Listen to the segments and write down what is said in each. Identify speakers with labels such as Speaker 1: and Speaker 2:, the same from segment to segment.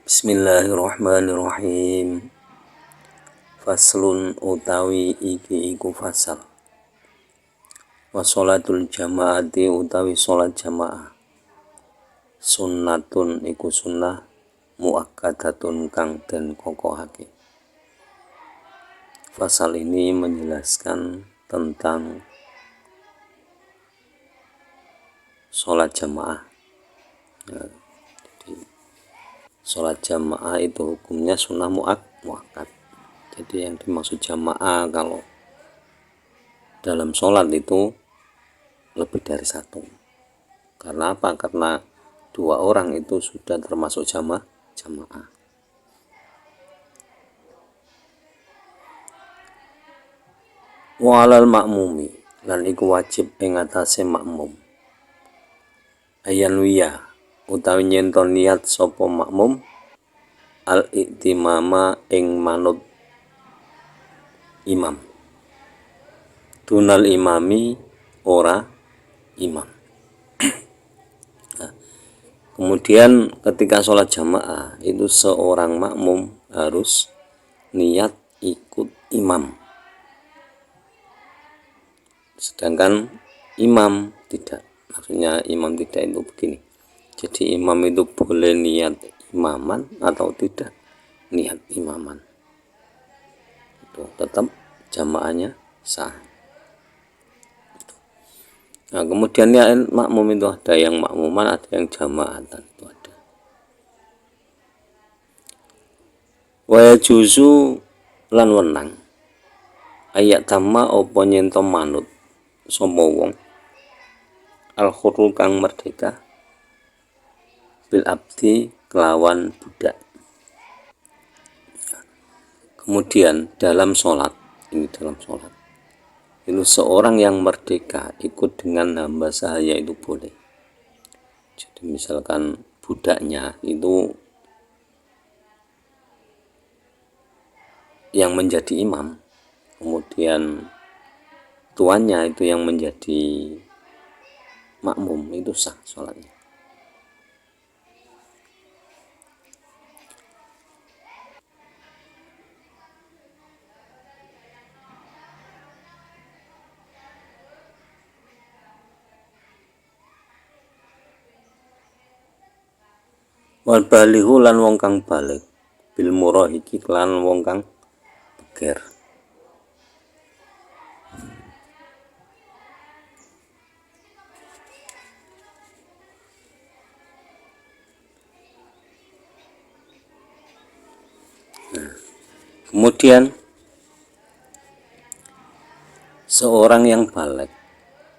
Speaker 1: Bismillahirrahmanirrahim. Faslun utawi iki iku fasal. Wa sholatul jamaati utawi sholat jamaah. Sunnatun iku sunnah muakkadatun kang den kokohake. Fasal ini menjelaskan tentang sholat jamaah. Sholat jamaah itu hukumnya sunnah muakkad. Jadi yang dimaksud jamaah kalau dalam sholat itu lebih dari satu. Karena apa? Karena dua orang itu sudah termasuk jamaah. Wa alal ma'mumi lan iku wajib ing atase makmum. Ayan wiya utawi nyenton niat sapa makmum al-i'timama ing manut imam. Dunal imami ora imam. Nah, kemudian ketika sholat jamaah itu seorang makmum harus niat ikut imam. Sedangkan imam tidak. Maksudnya imam tidak itu begini. Jadi imam itu boleh niat imaman atau tidak niat imaman. Itu tetap jamaahnya sah. Nah, kemudian ya makmum itu ada yang makmuman, ada yang jamaatan itu ada. Wa juzu lan wenang ayat tama apa nyento manut sapa wong al-hurru kang merdeka bil abdi kelawan budak. Kemudian dalam sholat itu seorang yang merdeka ikut dengan hamba sahaya itu boleh. Jadi misalkan budaknya itu yang menjadi imam, kemudian tuannya itu yang menjadi makmum, itu sah sholatnya. Wal balighu lan wong kang balik bil murahiki lan wong kang beger. Nah, kemudian seorang yang balik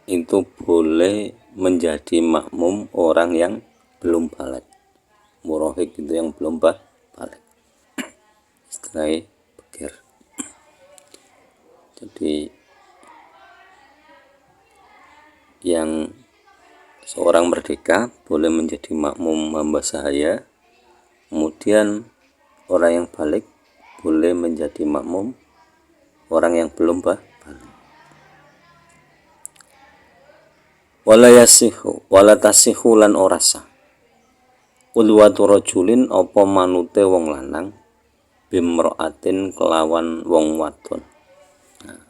Speaker 1: itu boleh menjadi makmum orang yang belum balik. Murahik itu yang belum balik. Istilahnya beger. Jadi yang seorang merdeka boleh menjadi makmum hamba sahaya. Kemudian orang yang balik boleh menjadi makmum orang yang belum balik. Wala yasihu wala tasihu lan ora sah qudwatu rajulin apa manute wong lanang bimra'atin kelawan wong wadon. Nah,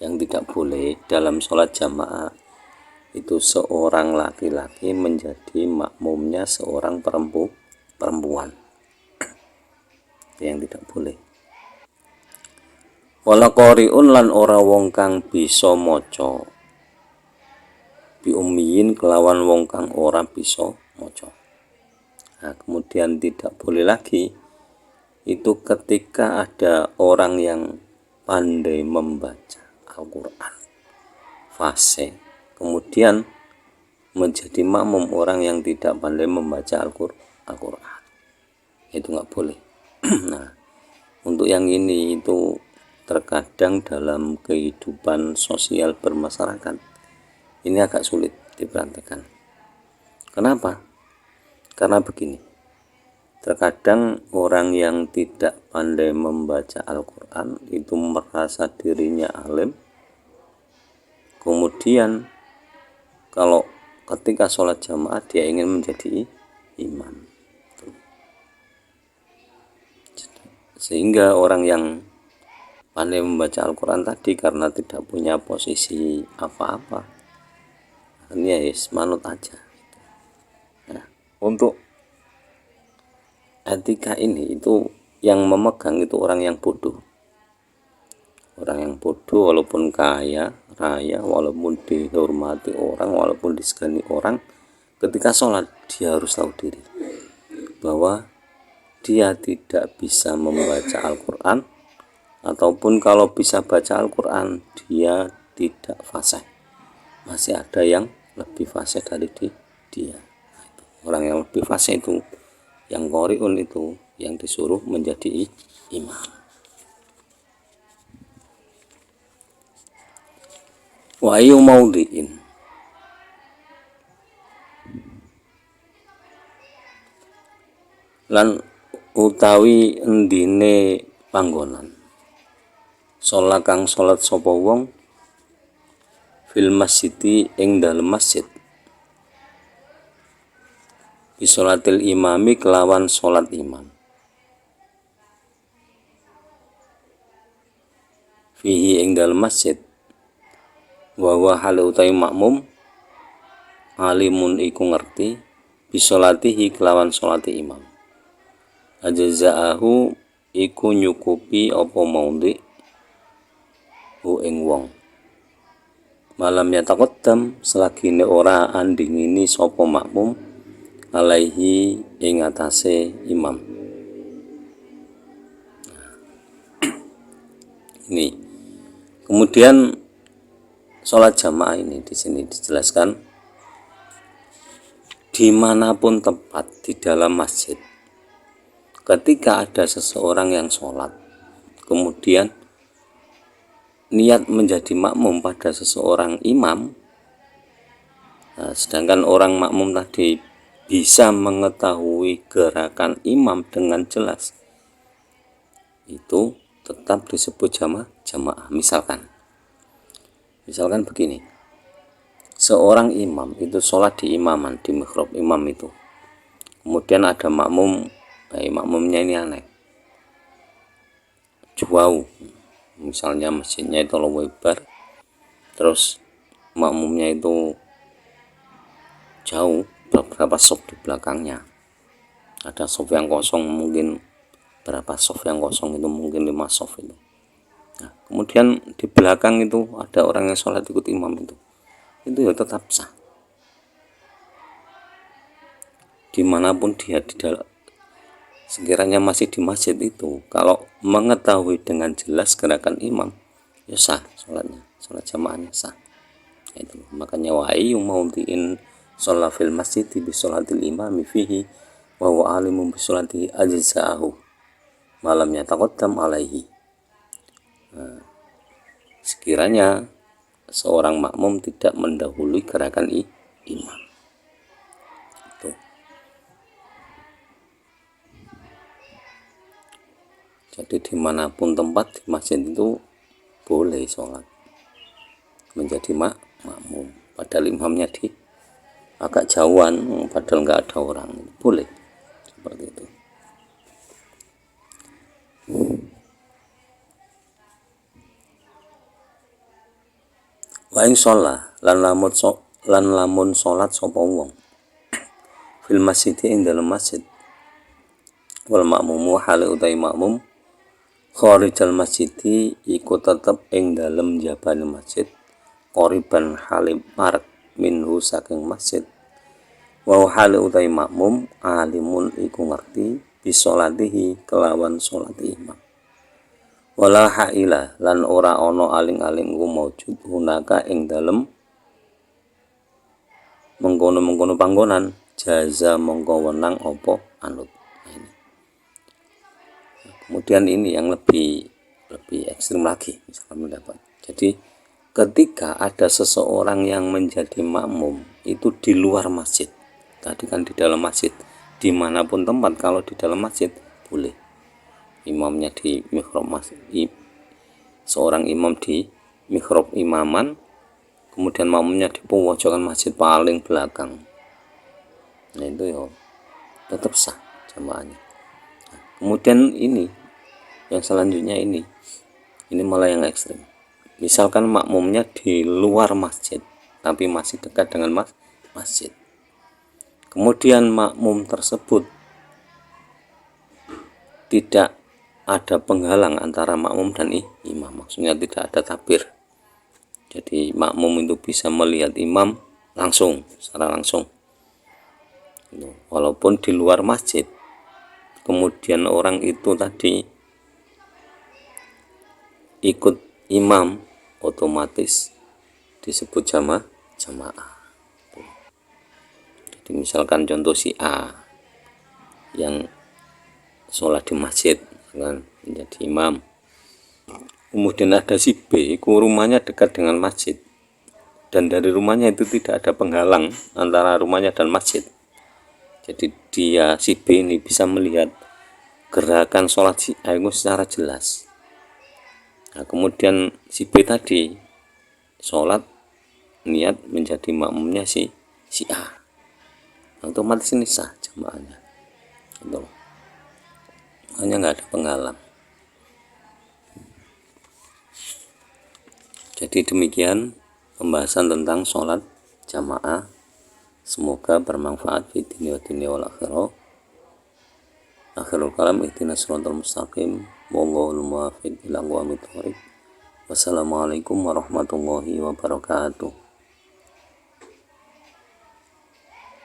Speaker 1: yang tidak boleh dalam sholat jamaah itu seorang laki-laki menjadi makmumnya seorang perempuan. Itu yang tidak boleh. Wala qari'un lan ora wong kang bisa maca bi ummiyin kelawan wong kang ora bisa maca. Nah, kemudian tidak boleh lagi itu ketika ada orang yang pandai membaca Al-Quran fasih kemudian menjadi makmum orang yang tidak pandai membaca Al-Quran, itu nggak boleh. Nah, untuk yang ini itu terkadang dalam kehidupan sosial bermasyarakat ini agak sulit dipraktekkan. Kenapa? Karena begini, terkadang orang yang tidak pandai membaca Al-Quran itu merasa dirinya alim. Kemudian kalau ketika sholat jamaah dia ingin menjadi imam. Sehingga orang yang pandai membaca Al-Quran tadi karena tidak punya posisi apa-apa, akhirnya manut aja. Nah, untuk etika ini itu yang memegang itu orang yang bodoh. Orang yang bodoh walaupun kaya raya, walaupun dihormati orang, walaupun disegani orang, ketika sholat dia harus tahu diri bahwa dia tidak bisa membaca Al-Quran, ataupun kalau bisa baca Al-Quran dia tidak fasih. Masih ada yang lebih fasih dari dia. Orang yang lebih fasih itu, yang qori'un itu, yang disuruh menjadi imam. Wa ayu maudhi'in, lan utawi endine panggonan sholat kang sholat sapa wong fil masjidi ing dalem masjid, bisolatil imami kelawan sholat imam, fihi ing dalem masjid, wa wa hale utawi makmum alimun iku ngerti bisolatihi kelawan sholati imam, ajza'ahu iku nyukupi apa maudhi hu ing wong, malam yataqaddam selagine ora andingini sapa makmum alaihi ing atase imam. Ini kemudian sholat jamaah ini di sini dijelaskan dimanapun tempat di dalam masjid. Ketika ada seseorang yang sholat, kemudian niat menjadi makmum pada seseorang imam, nah, sedangkan orang makmum tadi bisa mengetahui gerakan imam dengan jelas, itu tetap disebut jamaah. Misalkan begini, seorang imam itu sholat di imaman, di mihrab imam itu, kemudian ada makmum, makmumnya ini aneh, jauh, misalnya masjidnya itu Allahu Akbar, terus makmumnya itu jauh beberapa sop di belakangnya, ada sop yang kosong, mungkin berapa sop yang kosong itu, mungkin 5 sop itu. Nah, kemudian di belakang itu ada orang yang sholat ikut imam itu ya tetap sah dimanapun dia di dalam. Sekiranya masih di masjid itu, kalau mengetahui dengan jelas gerakan imam, ya sah sholatnya, sholat jamaahnya sah. Itu makanya wa'i maudhi'in sholat fil masjid bi sholatil imami fihi wa huwa alimun bi sholati ajza'ahu malam yataqaddam alaihi. Nah, sekiranya seorang makmum tidak mendahului gerakan imam. Jadi dimanapun tempat di masjid itu boleh sholat menjadi makmum, padahal imamnya di agak jauhan, padahal nggak ada orang, boleh seperti itu. Wa ing sholat lan lamun sholat sapa wong fil masjid ing dalam masjid, wal makmumu hale utai makmum kharijal masjidi iku tetep ing dalem jabane masjid, qoriban halim marek minhu saking masjid, wa hale utai makmum alimun iku ngerti bisolatihi kelawan sholat imam, wala haila lan ora ana aling-aling ku maujud hunaka ing dalem mengkono-mengkono panggonan, jaza mongko wenang apa anut. Kemudian ini yang lebih ekstrim lagi, misalkan mendapat. Jadi ketika ada seseorang yang menjadi makmum itu di luar masjid, tadi kan di dalam masjid, dimanapun tempat, kalau di dalam masjid boleh. Imamnya di mihrab masjid, seorang imam di mihrab imaman, kemudian makmumnya di pojokan masjid paling belakang. Nah itu ya tetap sah jamaahnya. Kemudian ini
Speaker 2: Yang selanjutnya ini malah yang ekstrim. Misalkan makmumnya di luar masjid tapi masih dekat dengan masjid. Kemudian makmum tersebut tidak ada penghalang antara makmum dan imam, maksudnya tidak ada takbir. Jadi makmum itu bisa melihat imam secara langsung. Walaupun di luar masjid. Kemudian orang itu tadi ikut imam, otomatis disebut jamaah. Jadi misalkan contoh si A yang sholat di masjid kan menjadi imam, kemudian ada si B, rumahnya dekat dengan masjid, dan dari rumahnya itu tidak ada penghalang antara rumahnya dan masjid. Jadi si B ini bisa melihat gerakan sholat si A itu secara jelas. Nah, kemudian si B tadi sholat niat menjadi makmumnya si A, otomatis ini sah jamaahnya. Hanya nggak ada penghalang. Jadi demikian pembahasan tentang sholat jamaah. Semoga bermanfaat fi dunya wal akhirah. Akhirul kalam ihdinas siratal mustaqim. Wallahul muwaffiq ila aqwamit thoriq. Wassalamualaikum warahmatullahi wabarakatuh.